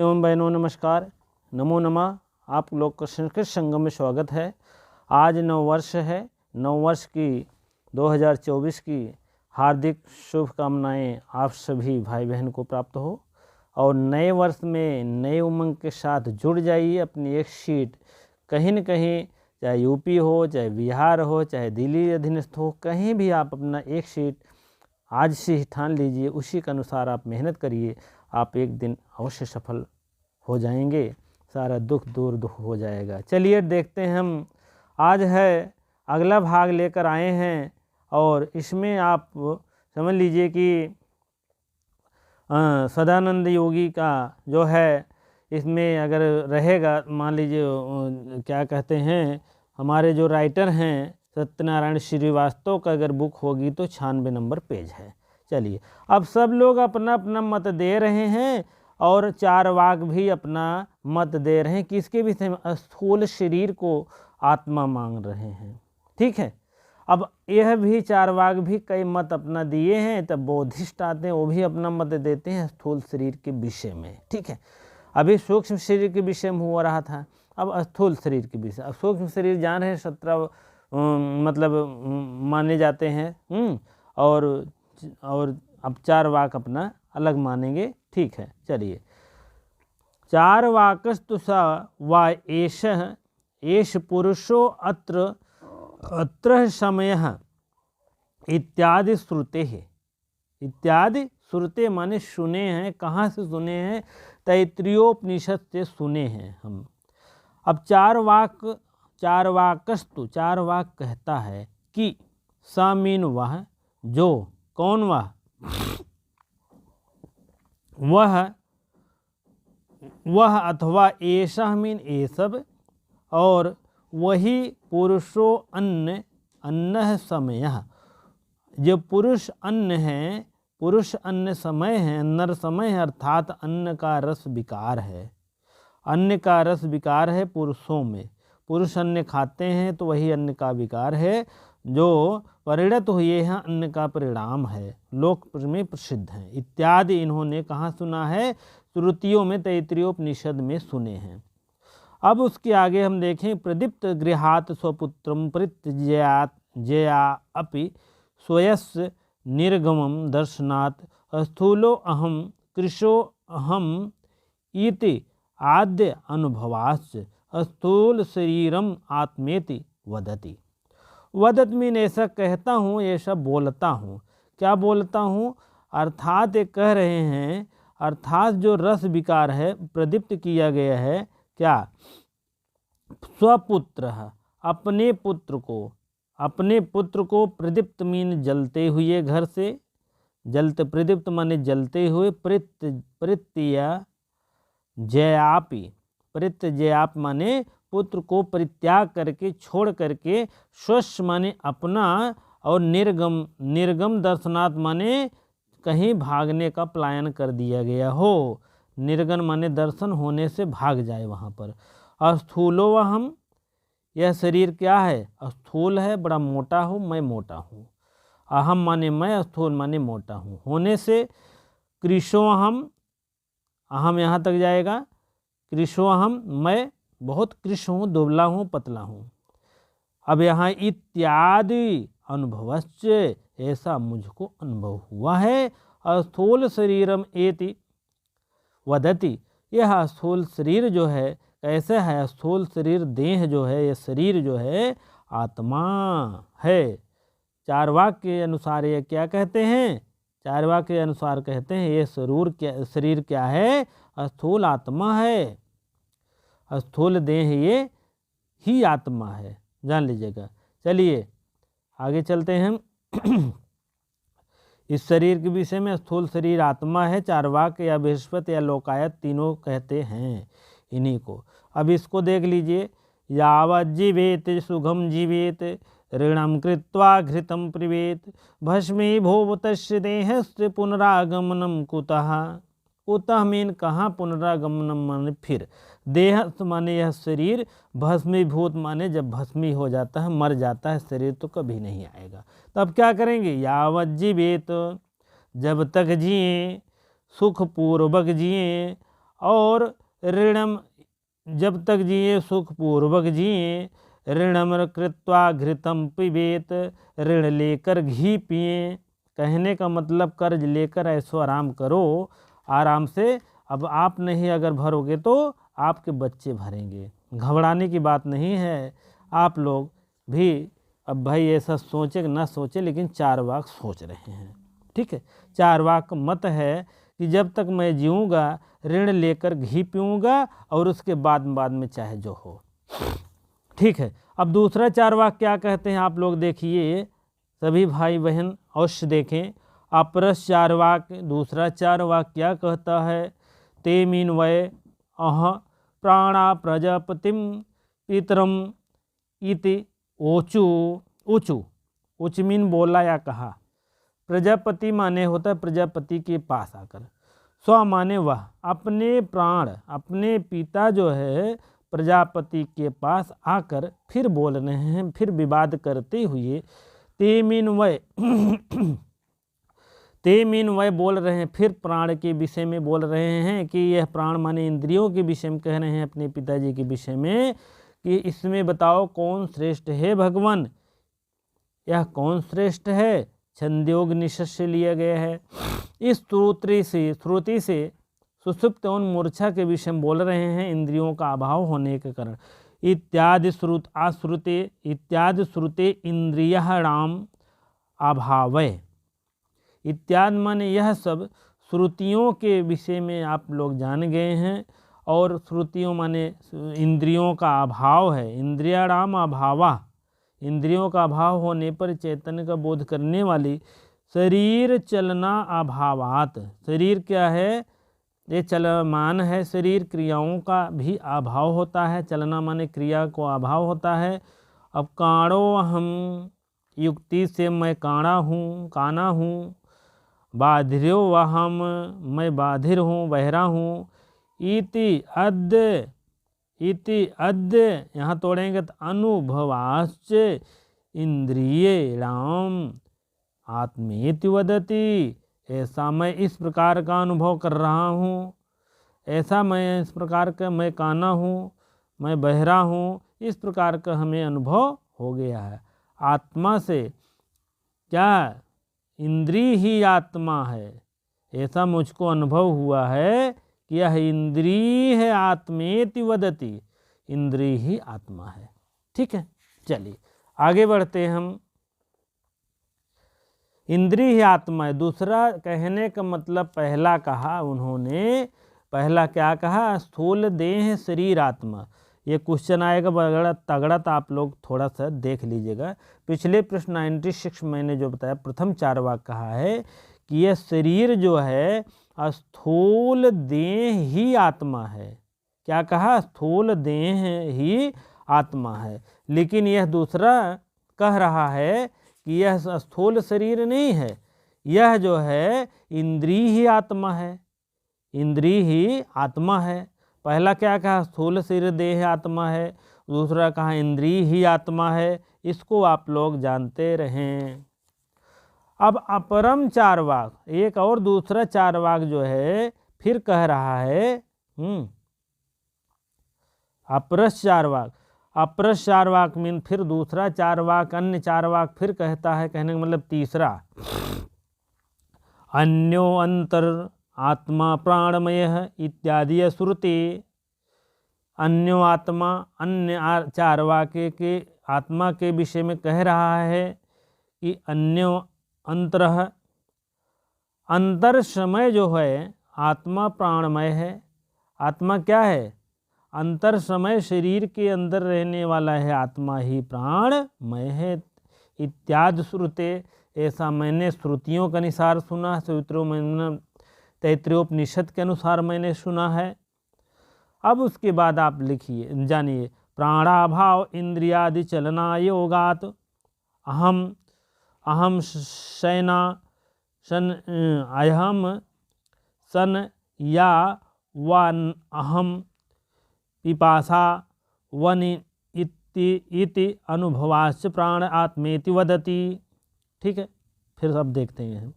एवं बहनों नमस्कार, नमो नमः। आप लोग का संस्कृत संगम में स्वागत है। आज नव वर्ष है। नव वर्ष की 2024 की हार्दिक शुभकामनाएं आप सभी भाई बहन को प्राप्त हो और नए वर्ष में नए उमंग के साथ जुड़ जाइए। अपनी एक सीट कहीं न कहीं, चाहे यूपी हो, चाहे बिहार हो, चाहे दिल्ली अधीनस्थ हो, कहीं भी आप अपना एक सीट आज से ही ठान लीजिए। उसी के अनुसार आप मेहनत करिए, आप एक दिन अवश्य सफल हो जाएंगे। सारा दुख दूर हो जाएगा। चलिए देखते हैं, हम आज है अगला भाग लेकर आए हैं और इसमें आप समझ लीजिए कि सदानंद योगी का जो है, इसमें अगर रहेगा, मान लीजिए क्या कहते हैं, हमारे जो राइटर हैं सत्यनारायण श्रीवास्तव का अगर बुक होगी तो 96 नंबर पेज है। चलिए, अब सब लोग अपना अपना मत दे रहे हैं और चारवाक भी अपना मत दे रहे हैं। किसके विषय में? स्थूल शरीर को आत्मा मांग रहे हैं। ठीक है, अब यह भी चारवाक भी कई मत अपना दिए हैं। तब बौद्धिस्ट आते हैं, वो भी अपना मत देते हैं स्थूल शरीर के विषय में। ठीक है, अभी सूक्ष्म शरीर के विषय में हो रहा था, अब स्थूल शरीर के विषय। अब सूक्ष्म शरीर जान रहे 17 मतलब माने जाते हैं और अब चारवाक अपना अलग मानेंगे। ठीक है, चलिए। चारवाकस्तु स वा एष पुरुषो अत्र समयः इत्यादि श्रुते है। इत्यादि श्रुते माने सुने हैं। कहाँ से सुने हैं? तैत्तिरीयोपनिषद से सुने हैं हम। अब चारवाकस्तु, चारवाक कहता है कि स मीन वह, जो, कौन वह अथवा ऐसा मीन ये सब, और वही पुरुषो अन्न समय, जो पुरुष अन्न है, पुरुष अन्न समय है, नर समय है, अर्थात अन्न का रस विकार है। अन्न का रस विकार है पुरुषों में। पुरुष अन्न खाते हैं तो वही अन्न का विकार है, जो परिणत हुए हैं अन्न का परिणाम है, लोक में प्रसिद्ध है। इत्यादि इन्होंने कहाँ सुना है? श्रुतियों में, तैत्तिरीयोपनिषद में सुने हैं। अब उसके आगे हम देखें, प्रदीप्त गृहात स्वपुत्रम परित्यज्या अपि स्वयस्य निर्गमम दर्शनात् स्थूलो अहम कृशो अहम इति आद्य अनुभवास्य स्थूल शरीरम आत्मेति वदति। वदत मीन ऐसा कहता हूँ, ऐसा बोलता हूँ। क्या बोलता हूँ? अर्थात ये कह रहे हैं, अर्थात जो रस विकार है प्रदीप्त किया गया है। क्या? स्वपुत्र, अपने पुत्र को प्रदीप्त मीन जलते हुए, घर से जलते, प्रदीप्त माने जलते हुए, परित्यज्यापि माने पुत्र को परित्याग करके, छोड़ करके, स्वस्य माने अपना, और निर्गम दर्शनात् माने कहीं भागने का पलायन कर दिया गया हो। निर्गम माने दर्शन होने से भाग जाए वहाँ पर। स्थूलो अहम, यह शरीर क्या है? स्थूल है, बड़ा मोटा हूँ, मैं मोटा हूँ। अहम माने मैं, स्थूल माने मोटा हूँ। होने से कृशो अहम यहाँ तक जाएगा। कृशो अहम, मैं बहुत कृश हूँ, दुबला हूँ, पतला हूँ। अब यहाँ इत्यादि अनुभवश्च, ऐसा मुझको अनुभव हुआ है। स्थूल शरीरम एति वदति, यह स्थूल शरीर जो है कैसे है? स्थूल शरीर, देह जो है, यह शरीर जो है आत्मा है। चारवाक के अनुसार ये क्या कहते हैं? चारवाक के अनुसार कहते हैं ये शरीर क्या है? स्थूल आत्मा है। स्थूल देह ये ही आत्मा है, जान लीजिएगा। चलिए आगे चलते हैं। इस शरीर के विषय में स्थूल शरीर आत्मा है। चारवाक या बृहस्पति या लोकायत तीनों कहते हैं इन्हीं को। अब इसको देख लीजिए। यावत् जीवेत सुखम जीवेत, ऋणम कृत्वा घृतम पिबेत, भस्मीभूतस्य देहस्य पुनरागमनम कुतः। कुतः मीन कहाँ? पुनरागमनम माने फिर। देह माने यह शरीर, भस्मीभूत माने जब भस्मी हो जाता है, मर जाता है शरीर, तो कभी नहीं आएगा। तब क्या करेंगे? यावत् जीवेत, जब तक जिए, सुखपूर्वक जिए, और ऋणम जब तक जिए सुखपूर्वक जिए, ऋणम कृत्वा घृतम पिबेत, ऋण लेकर घी पिए। कहने का मतलब कर्ज लेकर ऐसो आराम करो, आराम से। अब आप नहीं अगर भरोगे तो आपके बच्चे भरेंगे, घबराने की बात नहीं है। आप लोग भी अब भाई ऐसा सोचे ना सोचे, लेकिन चारवाक सोच रहे हैं, ठीक है। चारवाक मत है कि जब तक मैं जीऊँगा ऋण लेकर घी पीऊँगा और उसके बाद में चाहे जो हो, ठीक है। अब दूसरा चारवाक क्या कहते हैं आप लोग देखिए, सभी भाई बहन अवश्य देखें। अपरस चारवाक, दूसरा चारवाक क्या कहता है, ते मीन वय अह प्राणा प्रजापतिम पितरम इति ओचु। ऊचु उच मीन बोला या कहा, प्रजापति माने होता है प्रजापति के पास आकर, स्व माने वह, अपने प्राण अपने पिता जो है प्रजापति के पास आकर फिर बोल रहे हैं, फिर विवाद करते हुए ते मीन वय बोल रहे हैं, फिर प्राण के विषय में बोल रहे हैं कि यह प्राण माने इंद्रियों के विषय में कह रहे हैं अपने पिताजी के विषय में कि इसमें बताओ कौन श्रेष्ठ है भगवान, यह कौन श्रेष्ठ है। छंदयोग निषद से लिया गया है। इस श्रुति से सुषुप्त एवं मूर्छा के विषय में बोल रहे हैं, इंद्रियों का अभाव होने के कारण। इत्यादि श्रुते इंद्रियाणाम अभावय। इत्यादि माने यह सब श्रुतियों के विषय में आप लोग जान गए हैं, और श्रुतियों माने इंद्रियों का अभाव है। इंद्रियाणाम अभावा, इंद्रियों का अभाव होने पर चैतन्य का बोध करने वाली शरीर चलना अभावात। शरीर क्या है, ये चलमान है, शरीर क्रियाओं का भी अभाव होता है। चलना माने क्रिया को अभाव होता है। अब काणो हम युक्ति से मैं काणा हूँ, काना हूँ, बाधिरो वहम मैं बाधिर हूँ, बहरा हूँ। इति अद्य यहाँ तोड़ेंगे तो अनुभवाश्च इंद्रियेणाम आत्मेति वदति। ऐसा मैं इस प्रकार का अनुभव कर रहा हूँ, ऐसा मैं इस प्रकार का मैं काना हूँ, मैं बहरा हूँ, इस प्रकार का हमें अनुभव हो गया है। आत्मा से क्या, इंद्रिय ही आत्मा है, ऐसा मुझको अनुभव हुआ है कि यह इंद्रिय है। आत्मेति वदति, इंद्रिय ही आत्मा है, ठीक है। चलिए आगे बढ़ते हैं हम। इंद्रिय ही आत्मा है, दूसरा कहने का मतलब पहला कहा उन्होंने, पहला क्या कहा, स्थूल देह शरीर आत्मा। ये क्वेश्चन आएगा बड़ा तगड़ा, तो आप लोग थोड़ा सा देख लीजिएगा। पिछले प्रश्न 96 मैंने जो बताया, प्रथम चारवाक कहा है कि यह शरीर जो है स्थूल देह ही आत्मा है। क्या कहा, स्थूल देह ही आत्मा है। लेकिन यह दूसरा कह रहा है कि यह स्थूल शरीर नहीं है, यह जो है इंद्रिय ही आत्मा है, इंद्रिय ही आत्मा है। पहला क्या कहा, स्थूल शरीर देह आत्मा है, दूसरा कहा इंद्रिय ही आत्मा है। इसको आप लोग जानते रहें। अब अपरम चारवाक, एक और दूसरा चारवाक जो है फिर कह रहा है, अपरस चारवाक। अपरस चारवाक मीन फिर दूसरा चारवाक, अन्य चारवाक फिर कहता है, कहने का मतलब तीसरा। अन्यो अंतर आत्मा प्राणमय इत्यादि श्रुति। अन्यो आत्मा, अन्य चारवाके के आत्मा के विषय में कह रहा है कि अन्यो अंतर, अंतर समय जो है आत्मा प्राणमय है। आत्मा क्या है, अंतर समय शरीर के अंदर रहने वाला है, आत्मा ही प्राणमय है। इत्यादि श्रुते, ऐसा मैंने श्रुतियों के अनुसार सुना, तैत्तिरीयोपनिषद के अनुसार मैंने सुना है। अब उसके बाद आप लिखिए, जानिए, प्राणाभाव इंद्रियादि चलना योगात अहम शयना अहम सन या वन अहम पिपासा वन इति अनुभवाश्च प्राण आत्मेति वदति। ठीक है, फिर सब देखते हैं।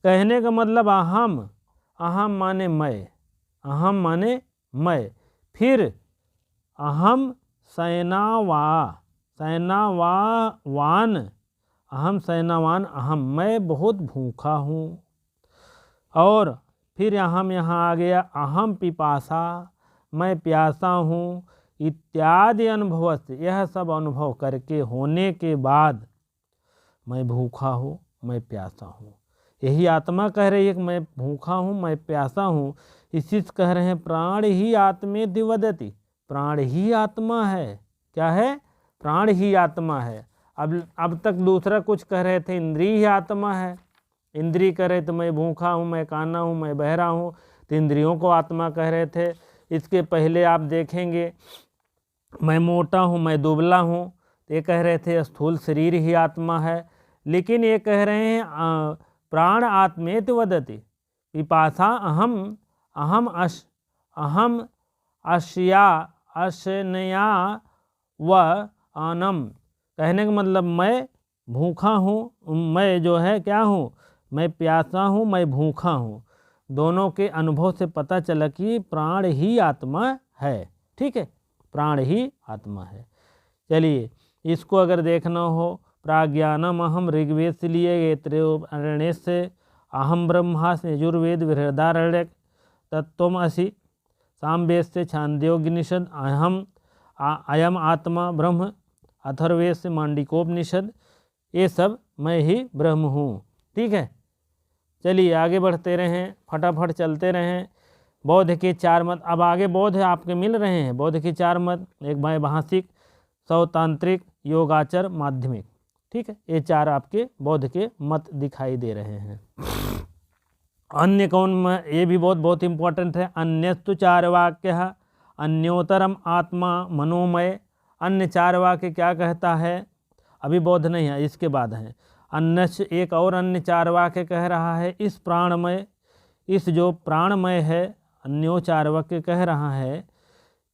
कहने का मतलब अहम, अहम माने मैं, अहम माने मैं, फिर अहम सैनावान, अहम सैनावान, अहम मैं बहुत भूखा हूँ। और फिर अहम यहाँ आ गया अहम पिपासा, मैं प्यासा हूँ, इत्यादि अनुभव से, यह सब अनुभव करके होने के बाद मैं भूखा हूँ, मैं प्यासा हूँ। यही आत्मा कह रही है कि मैं भूखा हूँ, मैं प्यासा हूँ। इसी से कह रहे हैं प्राण ही आत्मेति वदति, प्राण ही आत्मा है। क्या है? प्राण ही आत्मा है। अब तक दूसरा कुछ कह रहे थे, इंद्रिय ही आत्मा है। इंद्रिय कह रहे तो मैं भूखा हूँ, मैं काना हूँ, मैं बहरा हूँ, तो इंद्रियों को आत्मा कह रहे थे। इसके पहले आप देखेंगे मैं मोटा हूँ, मैं दुबला हूँ, तो ये कह रहे थे स्थूल शरीर ही आत्मा है। लेकिन ये कह रहे हैं प्राण आत्मेति वदति, पिपासा अहम अशनया व आनम। कहने का मतलब मैं भूखा हूँ, मैं जो है क्या हूँ, मैं प्यासा हूँ, मैं भूखा हूँ। दोनों के अनुभव से पता चला कि प्राण ही आत्मा है। ठीक है, प्राण ही आत्मा है। चलिए, इसको अगर देखना हो, प्राज्ञानम अहम ऋग्वेद से लिए, त्रयोरण्य से अहम ब्रह्मास्मि, यजुर्वेद बृहदारण्यक तत्त्वमसि, सामवेद से छांदोग्योपनिषद अहम अयम आत्मा ब्रह्म, अथर्ववेद से मांडलिकोपनिषद, ये सब मैं ही ब्रह्म हूँ। ठीक है, चलिए आगे बढ़ते रहें, फटाफट चलते रहें। बौद्ध के 4 मत, अब आगे बौद्ध आपके मिल रहे हैं। बौद्ध के 4 मत, एक वैभाषिक, सौतांत्रिक, योगाचर, माध्यमिक। ठीक है, ये 4 आपके बौद्ध के मत दिखाई दे रहे हैं। अन्य कौन में, ये भी बहुत इंपॉर्टेंट है। अन्यस्तु चार्वाक्य अन्योतरम आत्मा मनोमय। अन्य चार्वाक्य क्या कहता है? अभी बौद्ध नहीं है, इसके बाद है। अन्य एक और अन्य चार्वाक्य कह रहा है इस प्राणमय, इस जो प्राणमय है, अन्यो चार्वाक्य कह रहा है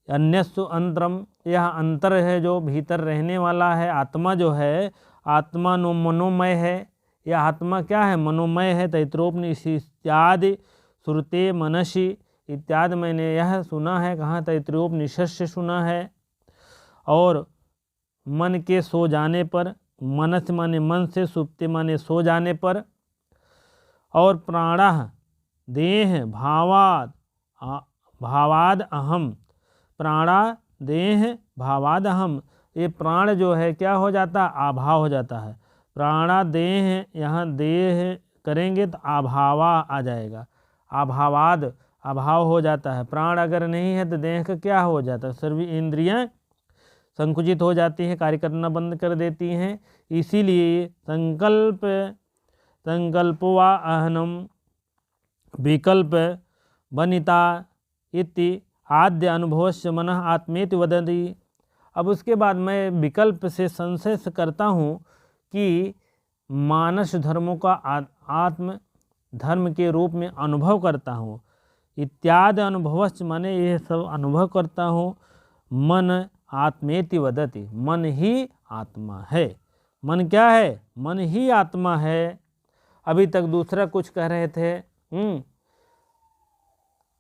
अन्यस्तु अंतरम, यह अंतर है जो भीतर रहने वाला है। आत्मा जो है, आत्मा मनोमय है। यह आत्मा क्या है? मनोमय है। तैत्रोपनिषद इत्यादि श्रुते मनसी इत्यादि मैंने यह सुना है। कहाँ? तैत्रोपनिषद से सुना है। और मन के सो जाने पर, मनस माने मन से, सुप्ति माने सो जाने पर, और प्राणः देह भावाद अहम, प्राणा देह भावाद अहम, ये प्राण जो है क्या हो जाता है? अभाव हो जाता है। प्राणा देह, यहाँ देह करेंगे तो अभावा आ जाएगा, अभावाद अभाव हो जाता है। प्राण अगर नहीं है तो देह का क्या हो जाता है? सभी इंद्रियां संकुचित हो जाती हैं, कार्य करना बंद कर देती हैं। इसीलिए संकल्पवा अहनम विकल्प बनिता इति आद्य अनुभवस्य मनः आत्मेति वदति। अब उसके बाद मैं विकल्प से संशय से करता हूँ कि मानस धर्मों का आत्म धर्म के रूप में अनुभव करता हूँ। इत्यादि अनुभवस्य माने यह सब अनुभव करता हूँ। मन आत्मेति वदति, मन ही आत्मा है। मन क्या है? मन ही आत्मा है। अभी तक दूसरा कुछ कह रहे थे,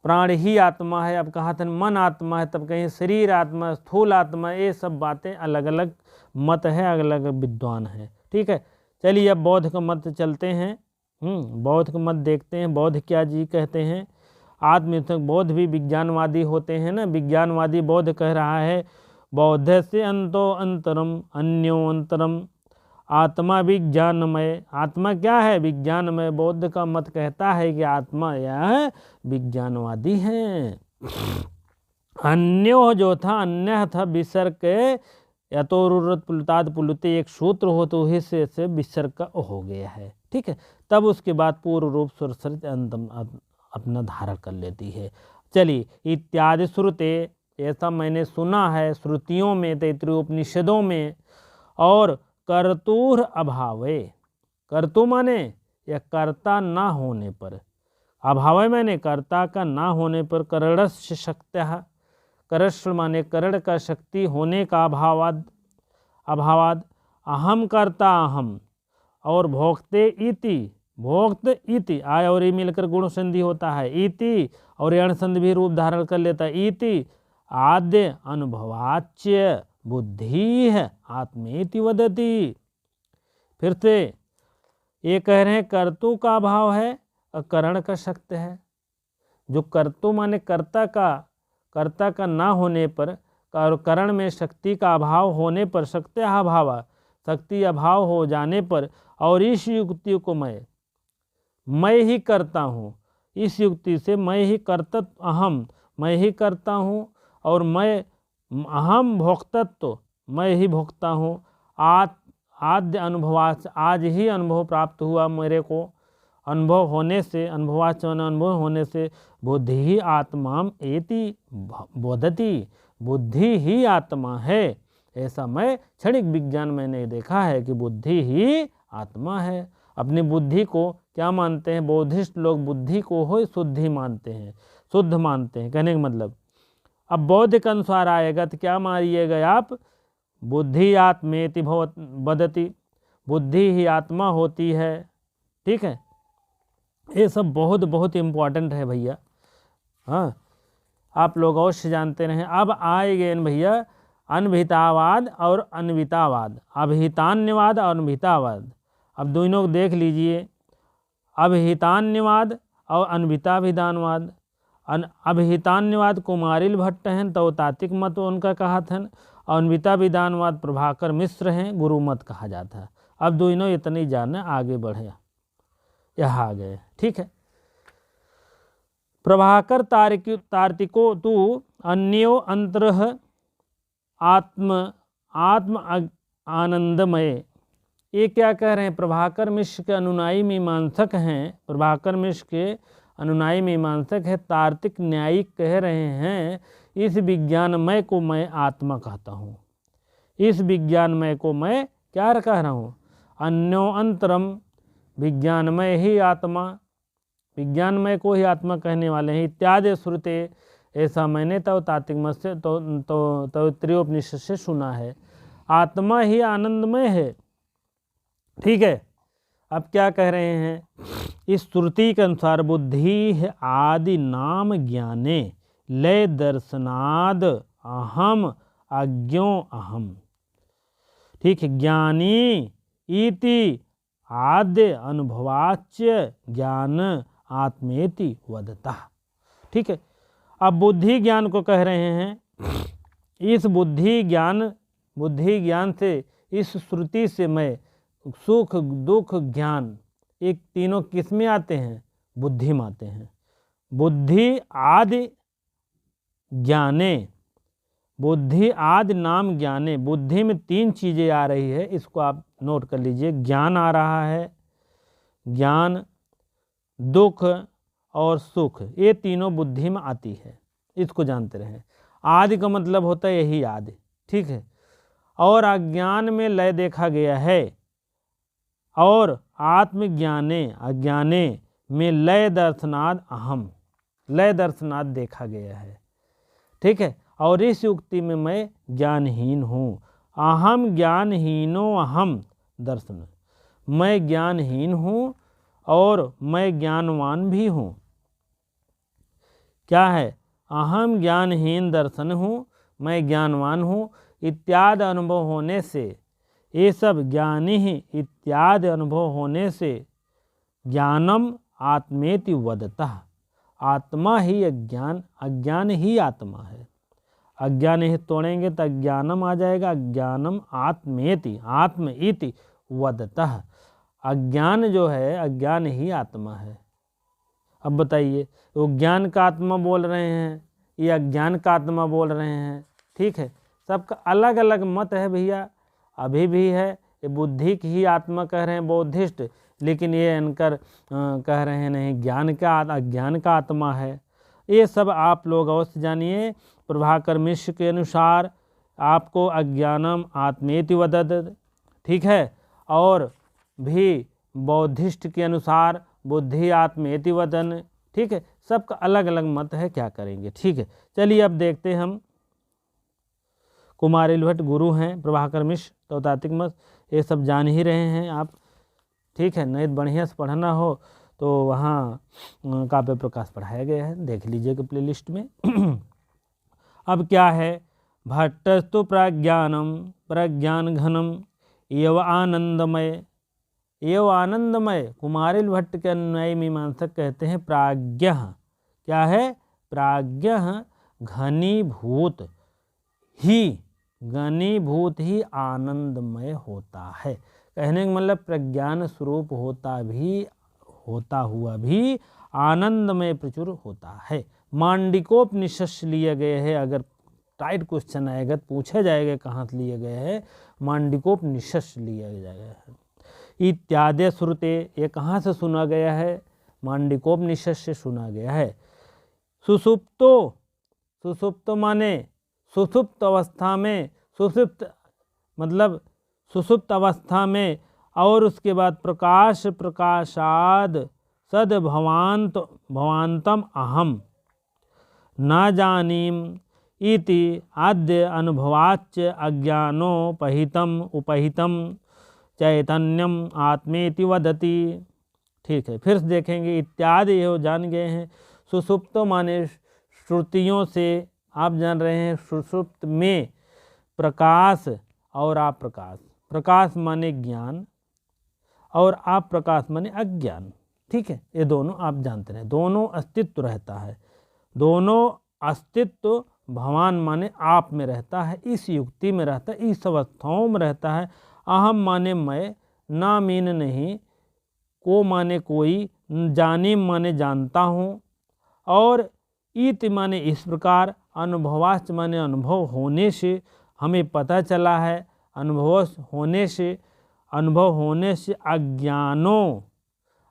प्राण ही आत्मा है। अब कहा था मन आत्मा है, तब कहीं शरीर आत्मा, स्थूल आत्मा। ये सब बातें अलग अलग मत है, अलग अलग विद्वान है। ठीक है, चलिए अब बौद्ध का मत चलते हैं। बौद्ध का मत देखते हैं। बौद्ध क्या जी कहते हैं? आत्मनिष्ठ बौद्ध भी विज्ञानवादी होते हैं ना। विज्ञानवादी बौद्ध कह रहा है बौद्ध से अंतो अंतरम अन्यो अंतरम आत्मा विज्ञानमय। आत्मा क्या है? विज्ञानमय। बौद्ध का मत कहता है कि आत्मा यह विज्ञानवादी है। अन्यो जो था, अन्य था विसर्ग यतोरुरत पुलताद पुलुते, एक सूत्र हो तो हिस्से से विसर्ग का हो गया है। ठीक है, तब उसके बाद पूर्व रूप सुरसरित अंतम अपना धारण कर लेती है। चलिए, इत्यादि श्रुते, ऐसा मैंने सुना है श्रुतियों में, तैत्तिरीयोपनिषदों में। और कर्तुर अभावे, कर्तु माने या कर्ता ना होने पर, अभावे माने कर्ता का ना होने पर, करणस्य शक्त्यः, करश्र माने करण का शक्ति होने का अभावाद अहम कर्ता अहम, और भोक्ते इति भोक्त इति, आय और ई मिलकर गुण संधि होता है, इति और यण संधि भी रूप धारण कर लेता है, इति आद्य अनुभवाच्य बुद्धि है आत्मेति वदति। फिर से ये कह रहे हैं कर्तु का भाव है और करण का शक्त है। जो कर्तु माने कर्ता का ना होने पर और करण में शक्ति का अभाव होने पर, शक्ति अभाव, शक्ति अभाव हो जाने पर, और इस युक्ति को मैं ही करता हूँ, इस युक्ति से मैं ही कर्तृत्व अहम, मैं ही करता हूँ और मैं अहम भोक्तत्व, मैं ही भोगता हूँ। आद्य अनुभवाच, आज ही अनुभव प्राप्त हुआ मेरे को, अनुभव होने से, अनुभवाचन अनुभव होने से बुद्धि ही आत्मा एति बोधति, बुद्धि ही आत्मा है। ऐसा मैं क्षणिक विज्ञान मैंने देखा है कि बुद्धि ही आत्मा है। अपनी बुद्धि को क्या मानते हैं बौद्धिस्ट लोग? बुद्धि को हो शुद्धि मानते हैं, शुद्ध मानते हैं। कहने का मतलब अब बौद्ध के अनुसार आएगा तो क्या मानिएगा आप? बुद्धि आत्मेति वदति, बुद्धि ही आत्मा होती है। ठीक है, ये सब बहुत बहुत इम्पोर्टेंट है भैया। हाँ, आप लोग अवश्य जानते रहें। अब आएंगे भैया अनभितावाद और अन्वितावाद, अभिहितान्यवाद और अन्वितावाद। अब दोनों को देख लीजिए, अभिहितान्यवाद और अन्विताभिधानवाद। अभिहितान्यवाद कुमारिल भट्ट हैं, तो तात्विक मत उनका कहा था, और अन्विताभिधानवाद प्रभाकर मिश्र हैं, गुरु मत कहा जाता है। अब दोनों इतनी जाने आगे बढ़े, यहाँ आ गए। ठीक है, प्रभाकर तार्किको तु अन्यो अंतरः आत्म आनंदमय। ये क्या कह रहे हैं? प्रभाकर मिश्र के अनुनायी मीमांसक हैं, प्रभाकर मिश्र के अनुनायी मीमांसक है, तार्किक न्यायिक कह रहे हैं इस विज्ञानमय को मैं आत्मा कहता हूँ। इस विज्ञानमय को मैं क्या कह रहा हूँ? अन्यो अंतरम, विज्ञानमय ही आत्मा, विज्ञानमय को ही आत्मा कहने वाले हैं। इत्यादि श्रुते, ऐसा मैंने तो तात्विक मत से तो त्रियोपनिषद से सुना है। आत्मा ही आनंदमय है। ठीक है, अब क्या कह रहे हैं? इस श्रुति के अनुसार बुद्धि आदि नाम ज्ञाने लय दर्शनाद अहम अज्ञो अहम। ठीक है, ज्ञानी इति आद्य अनुभवाच्य ज्ञान आत्मेति वदता। ठीक है, अब बुद्धि ज्ञान को कह रहे हैं। इस बुद्धि ज्ञान से, इस श्रुति से मैं सुख दुख ज्ञान, एक तीनों किस में आते हैं? बुद्धि में आते हैं। बुद्धि आदि ज्ञाने, बुद्धि आदि नाम ज्ञाने, बुद्धि में तीन चीज़ें आ रही है, इसको आप नोट कर लीजिए। ज्ञान आ रहा है, ज्ञान, दुख और सुख, ये तीनों बुद्धि में आती है, इसको जानते रहें। आदि का मतलब होता है यही आदि। ठीक है, और अज्ञान में लय देखा गया है, और आत्मज्ञाने अज्ञाने में लय दर्शनाद अहम, लय दर्शनाद देखा गया है। ठीक है, और इस युक्ति में मैं ज्ञानहीन हूँ। अहम ज्ञानहीनो अहम दर्शन, मैं ज्ञानहीन हूँ और मैं ज्ञानवान भी हूँ। क्या है? अहम ज्ञानहीन दर्शन हूँ, मैं ज्ञानवान हूँ। इत्यादि अनुभव होने से, ये सब ज्ञानी ही इत्यादि अनुभव होने से ज्ञानम आत्मेति वदता, आत्मा ही अज्ञान, अज्ञान ही आत्मा है। अज्ञान ही तोड़ेंगे तो अज्ञानम आ जाएगा। अज्ञानम आत्मेति, आत्म इति वदता, अज्ञान जो है, अज्ञान ही आत्मा है। अब बताइए, वो ज्ञान का आत्मा बोल रहे हैं या अज्ञान का आत्मा बोल रहे हैं? ठीक है, सबका अलग अलग मत है भैया। अभी भी है, ये बुद्धि की ही आत्मा कह रहे हैं बौद्धिस्ट, लेकिन ये इनकर कह रहे हैं नहीं, ज्ञान का अज्ञान का आत्मा है। ये सब आप लोग अवश्य जानिए। प्रभाकर मिश्र के अनुसार आपको अज्ञानम आत्मेति वदत, ठीक है, और भी बौद्धिस्ट के अनुसार बुद्धि आत्मेति वदन। ठीक है, सबका अलग अलग मत है, क्या करेंगे। ठीक है, चलिए अब देखते हैं हम। कुमारिल भट्ट गुरु हैं, प्रभाकर मिश्र तो तात्विक मत, ये सब जान ही रहे हैं आप। ठीक है, नहीं बढ़िया से पढ़ना हो तो वहाँ काव्य प्रकाश पढ़ाया गया है, देख लीजिएगा प्लेलिस्ट में। अब क्या है, भट्टस्तु प्रज्ञानम प्रज्ञान घनम एव आनंदमय। एव आनंदमय कुमारिल भट्ट के अनुयायी मीमांसक कहते हैं प्राज्ञ, क्या है, प्राज्ञ घनीभूत ही आनंदमय होता है। कहने का मतलब प्रज्ञान स्वरूप होता हुआ भी आनंदमय प्रचुर होता है। मांडलिकोपनिषद लिए गए हैं, अगर टाइट क्वेश्चन आएगा तो पूछा जाएगा कहाँ से लिए गए हैं, मांडलिकोपनिषद लिया जाएगा है। इत्यादि श्रुते, ये कहाँ से सुना गया है, मांडलिकोपनिषद से सुना गया है। सुसुप्त माने सुसुप्त अवस्था में, सुसुप्त मतलब सुसुप्त अवस्था में, और उसके बाद प्रकाशाद सद भवान्तम अहम न जानीम इति आद्य अनुभवाच्च अज्ञानोपहितम उपहितम चैतन्यम आत्मेति वदति। ठीक है, फिर देखेंगे इत्यादि ये जान गए हैं। सुसुप्त माने श्रुतियों से आप जान रहे हैं, सुसुप्त में प्रकाश और अप्रकाश, प्रकाश माने ज्ञान और अप्रकाश माने अज्ञान। ठीक है, ये दोनों आप जानते हैं, दोनों अस्तित्व रहता है, दोनों अस्तित्व भगवान माने आप में रहता है, इस युक्ति में रहता है, इस अवस्थाओं में रहता है। अहम माने मैं, ना मीन नहीं, को माने कोई, जानी माने जानता हूँ, और इति माने इस प्रकार, अनुभवाच माने अनुभव होने से हमें पता चला है, अनुभव होने से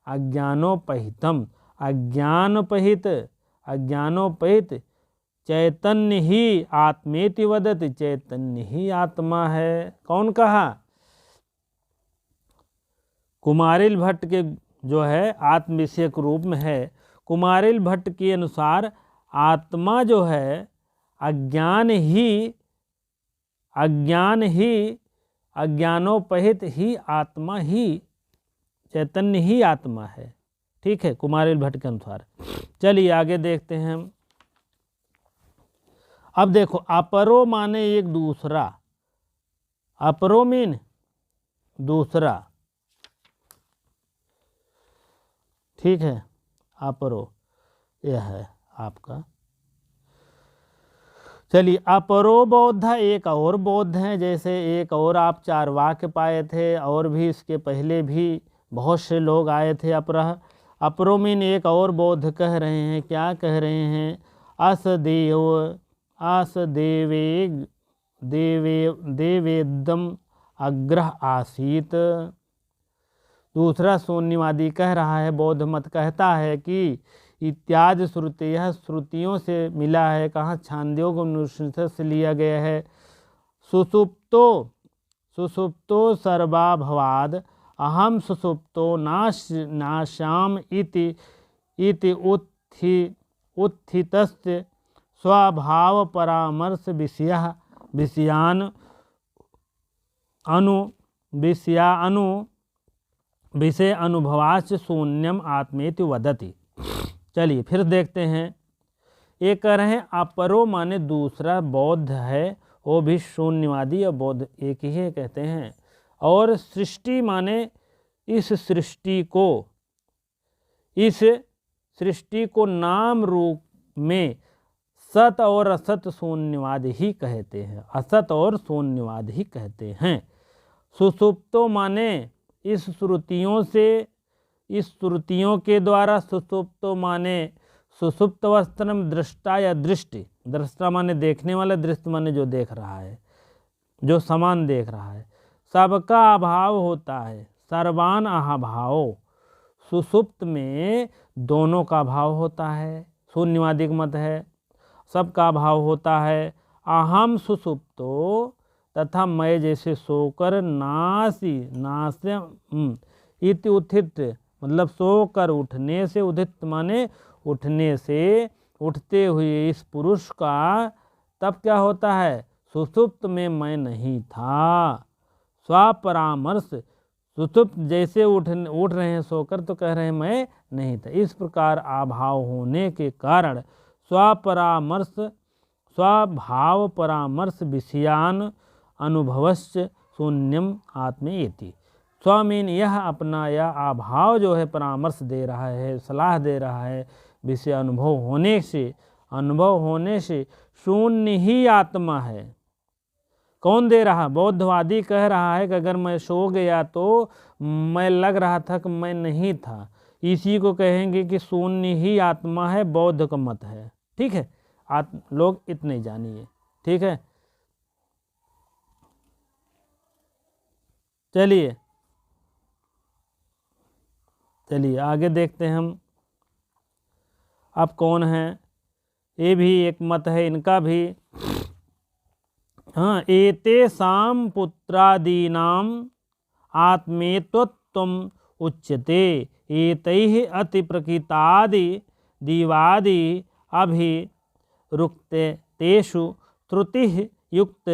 अज्ञानोपहितम अज्ञानोपहित चैतन्य ही आत्मेति वदति, चैतन्य ही आत्मा है। कौन कहा, कुमारिल भट्ट के जो है आत्म विषयक रूप में है। कुमारिल भट्ट के अनुसार आत्मा जो है अज्ञानोपहित ही आत्मा ही, चैतन्य ही आत्मा है। ठीक है, कुमारिल भट्ट के अनुसार। चलिए आगे देखते हैं हम। अब देखो, अपरो माने एक दूसरा, अपरो मीन दूसरा। ठीक है, अपरो यह है आपका। चलिए, अपरो बौद्ध एक और बौद्ध हैं, जैसे एक और आप चारवाक पाए थे, और भी इसके पहले भी बहुत से लोग आए थे। अपरो मीन एक और बौद्ध कह रहे हैं, क्या कह रहे हैं, आस देवेदम अग्रह आसीत। दूसरा शून्यवादी कह रहा है, बौद्ध मत कहता है कि इत्यादि श्रुति, यह श्रुतियों से मिला है। कहाँ, छांदोग्य उपनिषद से लिया गया है। सुसुप्तो सर्वाभवाद अहम सुसुप्तो नाश्याम इति उत्थितस्य स्वभाव परामर्श विषय अनुभवाच शून्यम आत्मेति वदति। चलिए फिर देखते हैं, ये कह रहे हैं अपरो माने दूसरा बौद्ध है, वो भी शून्यवादी और बौद्ध एक ही है कहते हैं। और सृष्टि माने इस सृष्टि को नाम रूप में सत और असत शून्यवाद ही कहते हैं, असत और शून्यवाद ही कहते हैं। सुसुप्तो माने इस श्रुतियों के द्वारा, सुसुप्तो माने सुसुप्त अवस्था में दृष्टा या दृष्टि, दृष्टा माने देखने वाला, दृष्टि माने जो देख रहा है, जो समान देख रहा है, सबका अभाव होता है। सर्वान अभाव, सुसुप्त में दोनों का अभाव होता है, शून्यवादी मत है, सबका अभाव होता है। अहम सुसुप्तो तथा मैं जैसे सोकर नास्य इति उत्थित, मतलब सोकर उठने से, उदित माने उठने से, उठते हुए इस पुरुष का तब क्या होता है, सुसुप्त में मैं नहीं था। स्वपरामर्श सुषुप्त जैसे उठ रहे हैं सोकर तो कह रहे हैं मैं नहीं था। इस प्रकार अभाव होने के कारण स्वभाव परामर्श विषयान अनुभवश्च शून्यम आत्मेति। स्व मीन यह अपना यह अभाव जो है परामर्श दे रहा है, सलाह दे रहा है, विषय अनुभव होने से शून्य ही आत्मा है। कौन दे रहा? बौद्धवादी कह रहा है कि अगर मैं सो गया तो मैं लग रहा था कि मैं नहीं था, इसी को कहेंगे कि शून्य ही आत्मा है, बौद्ध का मत है। ठीक है, लोग इतने जानिए। ठीक है, चलिए आगे देखते हैं हम। अब कौन है? ये भी एक मत है इनका भी। हाँ, एतेषां पुत्रादीनाम आत्मेत्वम उच्यते एतैः अति प्रकृतादि दिवादि अभिरुक्तेषु श्रुतिः युक्त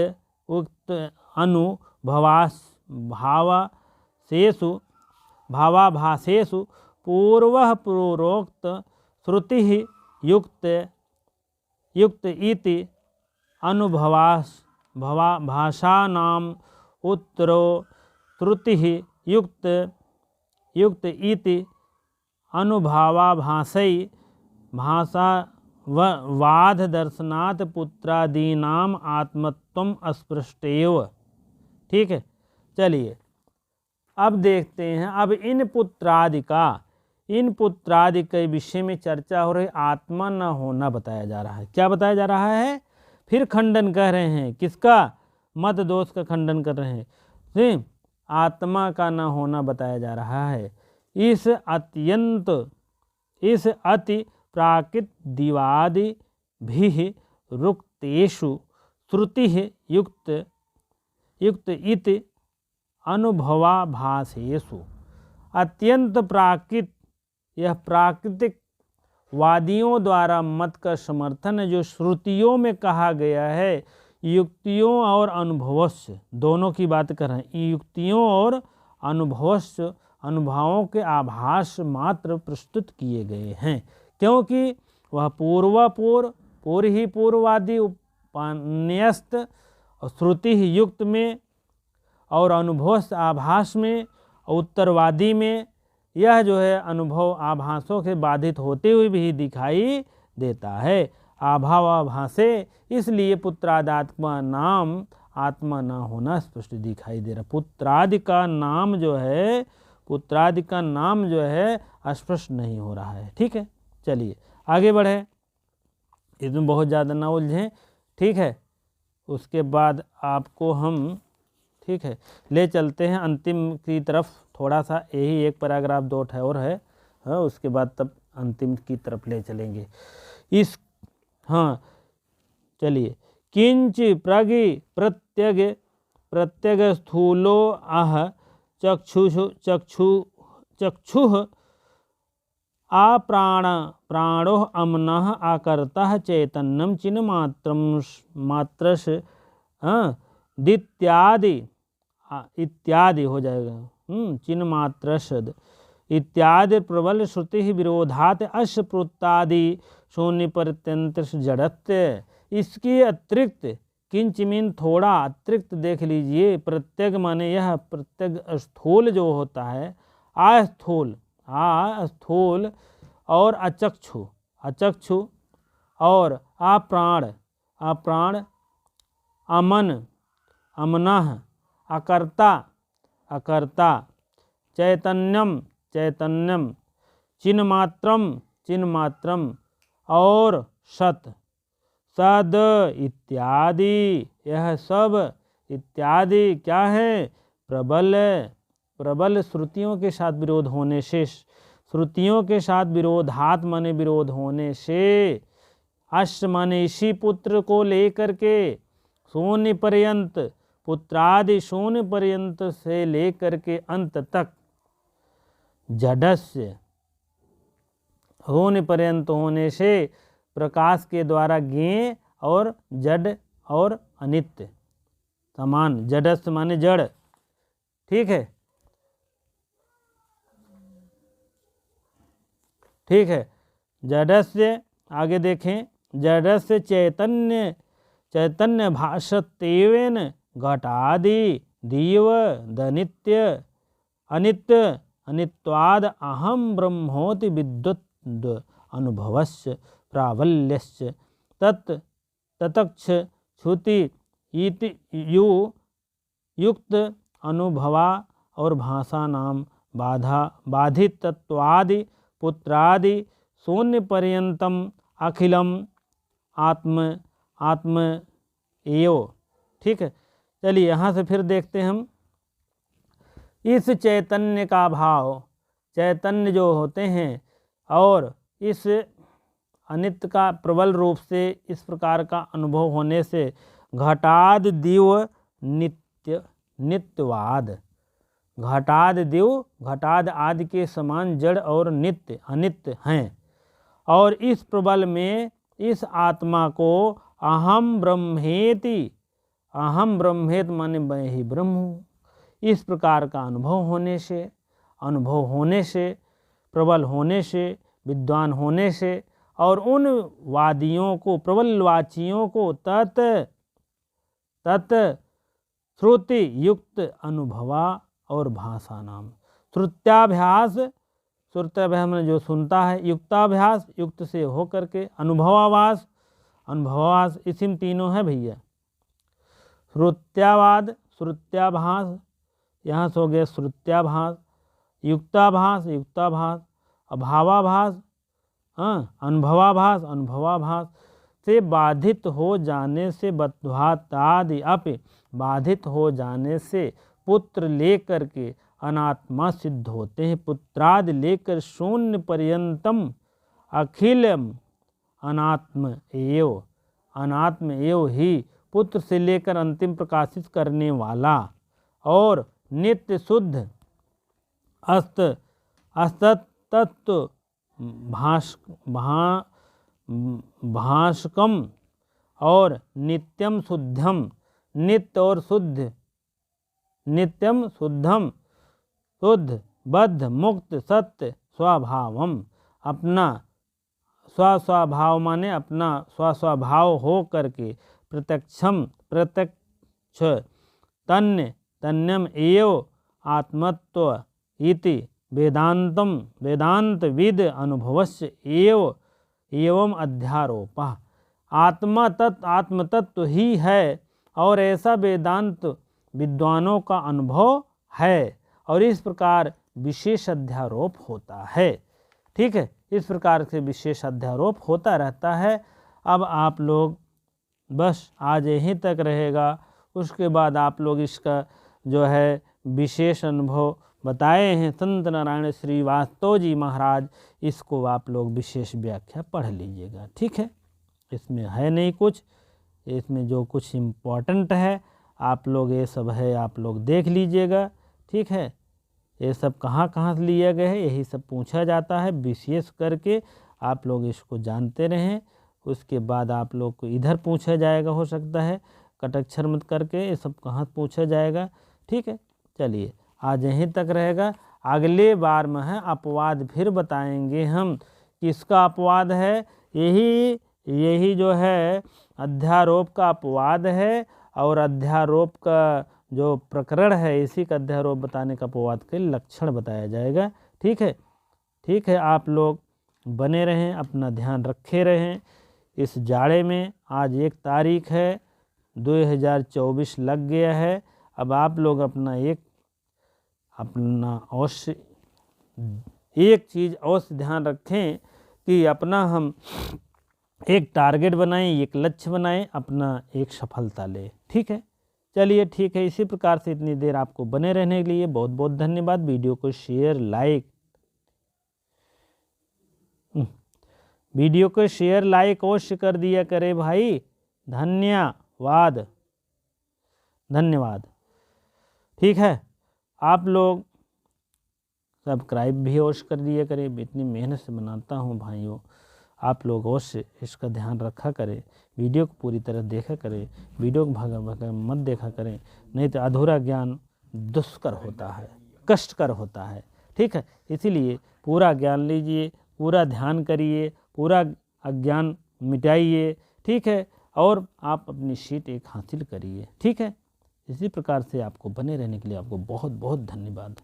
भावाभासेषु पूर्वः पूर्वोक्त श्रुतिः युक्त इति भाषानाम उत्तरो श्रुतिः युक्त इति अनुभवाभासै भाषावाद दर्शनात् पुत्रादीनाम आत्मत्वम अस्पृष्टेव। ठीक है, चलिए अब देखते हैं। अब इन पुत्रादि के विषय में चर्चा हो रही, आत्मा न होना बताया जा रहा है। क्या बताया जा रहा है? फिर खंडन कह रहे हैं। किसका? मत दोष का खंडन कर रहे हैं। आत्मा का न होना बताया जा रहा है। इस अति प्राकृत दिवादि भी रुक्तेषु श्रुतिः युक्त इति अनुभवाभासेषु। अत्यंत प्राकृत, यह प्राकृतिक वादियों द्वारा मत का समर्थन है जो श्रुतियों में कहा गया है। युक्तियों और अनुभवस्य दोनों की बात कर रहे हैं। युक्तियों और अनुभवस्य अनुभवों के आभास मात्र प्रस्तुत किए गए हैं, क्योंकि वह पूर्ववादी उपन्यस्त श्रुति युक्त में और अनुभव आभास में, उत्तरवादी में यह जो है अनुभव आभासों के बाधित होते हुए भी दिखाई देता है। अभावाभासे, इसलिए पुत्रादात्मा नाम आत्मा न होना स्पष्ट दिखाई दे रहा। पुत्रादि का नाम जो है स्पष्ट नहीं हो रहा है। ठीक है, चलिए आगे बढ़े, इसमें बहुत ज़्यादा ना उलझें। ठीक है, उसके बाद आपको हम ठीक है ले चलते हैं अंतिम की तरफ। थोड़ा सा यही एक पैराग्राफ 2 और है, हाँ, उसके बाद तब अंतिम की तरफ ले चलेंगे चलिए। किंच प्रत्यग स्थूलो आह चक्षुः प्राणो अमनः आकर्ता चैतन्यम चिन्मात्रश इत्यादि हो जाएगा। चिन्मात्रशद इत्यादि प्रबल श्रुति विरोधात अश्रुतादि शून्य पर्यंत जड़त्य। इसके अतिरिक्त किंच मीन थोड़ा अतिरिक्त देख लीजिए। प्रत्यग माने यह प्रत्यग स्थूल जो होता है, अस्थूल और अचक्षु और अप्राण अमनः अकर्ता चैतन्यम चिन्मात्रम और सद इत्यादि। यह सब इत्यादि क्या है? प्रबल श्रुतियों के साथ विरोध होने से, श्रुतियों के साथ विरोधात माने विरोध होने से, अश्व माने इसी पुत्र को लेकर के शून्य पर्यंत, पुत्रादि शून्य पर्यंत से लेकर के अंत तक जडस्य होने पर्यंत होने से प्रकाश के द्वारा ज्ञेय और जड और अनित्य समान। जडस्य माने जड़। ठीक है, ठीक है। जडस्य, आगे देखें, जडस्य चैतन्य भाषतेवेन घटादि दीव दनित्य अनित्वाद अहम ब्रह्मोति विद्युत अनुभवस्य प्राबल्यस्य ततक्ष श्रुति इति युक्त अनुभवा और भाषा नाम बाधितत्वादि पुत्रादि शून्य पर्यंतम अखिलम आत्म एव। ठीक है, चलिए यहाँ से फिर देखते हैं हम। इस चैतन्य का भाव, चैतन्य जो होते हैं, और इस अनित्य का प्रबल रूप से इस प्रकार का अनुभव होने से घटाद दिव नित्यवाद, घटाद दिव घटाद आदि के समान जड़ और नित्य अनित्य हैं। और इस प्रबल में इस आत्मा को अहम ब्रह्मेति, अहम ब्रह्मेत माने मैं ही ब्रह्म हूँ, इस प्रकार का अनुभव होने से प्रबल होने से विद्वान होने से, और उन वादियों को प्रबलवाचियों को तत् श्रुति युक्त अनुभवा और भाषा नाम। श्रुत्याभ्यास में जो सुनता है, युक्ताभ्यास युक्त से हो करके, अनुभवाभास इसी में तीनों है भैया। श्रुत्यावाद श्रुत्याभास, यहाँ से हो गया श्रुत्याभास, युक्ताभास, अभावाभास, अनुभवाभास से बाधित हो जाने से, बद्धातादि अपि बाधित हो जाने से पुत्र लेकर के अनात्मा सिद्ध होते हैं। पुत्रादि लेकर शून्य पर्यंतम अखिलम अनात्म एव ही, पुत्र से लेकर अंतिम प्रकाशित करने वाला और नित्य शुद्ध तत्व भाषकम और नित्यम शुद्धम, नित्य और शुद्ध, नित्यम शुद्धम शुद्ध बद्ध मुक्त सत्य स्वभावम, अपना स्वभाव माने अपना स्वभाव हो करके प्रत्यक्ष तन्यम एव आत्मत्व इति वेदांत विद अनुभवस्य एवं अध्यारोपः। आत्मतत्व ही है और ऐसा वेदांत विद्वानों का अनुभव है, और इस प्रकार विशेष अध्यारोप होता है। ठीक है, इस प्रकार से विशेष अध्यारोप होता रहता है। अब आप लोग बस आज यहीं तक रहेगा, उसके बाद आप लोग इसका जो है विशेष अनुभव बताए हैं संत नारायण श्रीवास्तव जी महाराज, इसको आप लोग विशेष व्याख्या पढ़ लीजिएगा। ठीक है, इसमें है नहीं कुछ, इसमें जो कुछ इम्पोर्टेंट है आप लोग ये सब है आप लोग देख लीजिएगा। ठीक है, ये सब कहाँ से लिया गया है यही सब पूछा जाता है, विशेष करके आप लोग इसको जानते रहें। उसके बाद आप लोग को इधर पूछा जाएगा, हो सकता है कटक्षर मत करके, ये सब कहाँ पूछा जाएगा। ठीक है, चलिए आज यहीं तक रहेगा। अगले बार में है अपवाद फिर बताएंगे हम, किसका अपवाद है, यही जो है अध्यारोप का अपवाद है, और अध्यारोप का जो प्रकरण है इसी का अध्यारोप बताने का अपवाद के लक्षण बताया जाएगा। ठीक है, आप लोग बने रहें, अपना ध्यान रखे रहें। इस जाड़े में आज 1 तारीख है, 2024 लग गया है। अब आप लोग अपना अवश्य एक चीज़ अवश्य ध्यान रखें कि अपना हम एक टारगेट बनाएं, एक लक्ष्य बनाएं, अपना एक सफलता लें। ठीक है, चलिए ठीक है, इसी प्रकार से इतनी देर आपको बने रहने के लिए बहुत बहुत धन्यवाद। वीडियो को शेयर लाइक अवश्य कर दिया करे भाई। धन्यवाद। ठीक है, आप लोग सब्सक्राइब भी अवश्य कर दिया करें, इतनी मेहनत से बनाता हूँ भाइयों, आप लोग अवश्य इसका ध्यान रखा करें, वीडियो को पूरी तरह देखा करें, वीडियो को भागा मत देखा करें, नहीं तो अधूरा ज्ञान दुष्कर होता है, कष्टकर होता है। ठीक है, इसीलिए पूरा ज्ञान लीजिए, पूरा ध्यान करिए, पूरा अज्ञान मिटाइए, ठीक है, और आप अपनी सीट एक हासिल करिए, ठीक है। इसी प्रकार से आपको बने रहने के लिए आपको बहुत बहुत धन्यवाद।